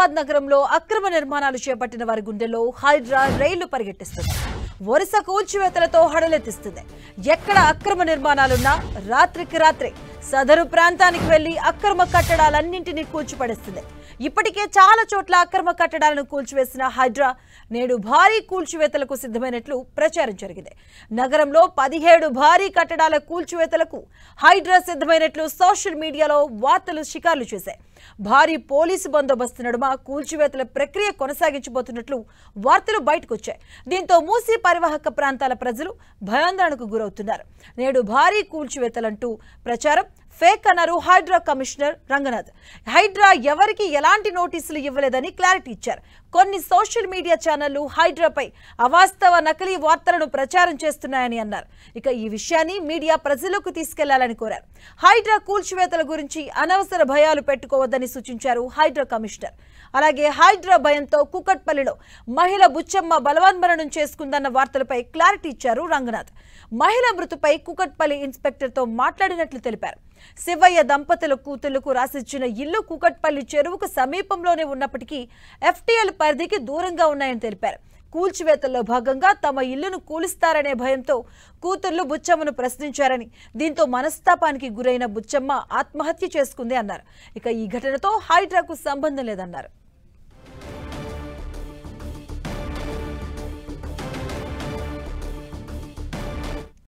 హైదరాబాద్ నగరంలో అక్రమ నిర్మాణాలు చేపట్టిన వారి గుండెల్లో హైడ్రా రైళ్లు పరిగెట్టిస్తుంది. వరుస కూల్చివేతలతో హడలెత్తిస్తుంది. ఎక్కడ అక్రమ నిర్మాణాలున్నా రాత్రికి రాత్రే సదరు ప్రాంతానికి వెళ్లి అక్రమ కట్టడాలన్నింటినీ కూల్చిపడేస్తుంది. ఇప్పటికే చాలా చోట్ల అక్రమ కట్టడాలను కూల్చివేసిన హైడ్రా నేడు భారీ కూల్చివేతలకు సిద్ధమైనట్లు ప్రచారం జరిగింది. నగరంలో 17 భారీ కట్టడాల కూల్చివేతలకు హైడ్రా సిద్ధమైనట్లు సోషల్ మీడియాలో వార్తలు షికార్లు చేశాయి. భారీ పోలీసు బందోబస్తు నడుమ కూల్చివేతల ప్రక్రియ కొనసాగించబోతున్నట్లు వార్తలు బయటకొచ్చాయి. దీంతో మూసీ పరివాహక ప్రాంతాల ప్రజలు భయాందోళనకు గురవుతున్నారు. నేడు భారీ కూల్చివేతలంటూ ప్రచారం ఫేక్ అన్నారు హైడ్రా కమిషనర్ రంగనాథ్. హైడ్రా ఎవరికి ఎలాంటి నోటీసులు ఇవ్వలేదని క్లారిటీ ఇచ్చారు. కొన్ని సోషల్ మీడియా ఛానళ్లు హైడ్రాపై అవాస్తవ నకిలీ వార్తలను ప్రచారం చేస్తున్నాయని అన్నారు. ఇక ఈ విషయాన్ని మీడియా ప్రజలకు తీసుకెళ్లాలని కోరారు. హైడ్రా కూల్చివేతల గురించి అనవసర భయాలు పెట్టుకోవద్దని సూచించారు హైడ్రా కమిషనర్. అలాగే హైడ్రా భయంతో కుకట్పల్లిలో మహిళ బుచ్చమ్మ బలవన్మరణం చేసుకుందన్న వార్తలపై క్లారిటీ ఇచ్చారు రంగనాథ్. మహిళ మృతిపై కుకట్పల్లి ఇన్స్పెక్టర్తో మాట్లాడినట్లు తెలిపారు. శివయ్య దంపతుల కూతుళ్లకు రాసిచ్చిన ఇల్లు కుకట్పల్లి చెరువుకు సమీపంలోనే ఉన్నప్పటికీ ఎఫ్టీఎల్ పరిధికి దూరంగా ఉన్నాయని తెలిపారు. కూల్చివేతల్లో భాగంగా తమ ఇల్లును కూలుస్తారనే భయంతో కూతుళ్లు బుచ్చమ్మను ప్రశ్నించారని, దీంతో మనస్తాపానికి గురైన బుచ్చమ్మ ఆత్మహత్య చేసుకుంది అన్నారు. ఇక ఈ ఘటనతో హైడ్రాకు సంబంధం లేదన్నారు.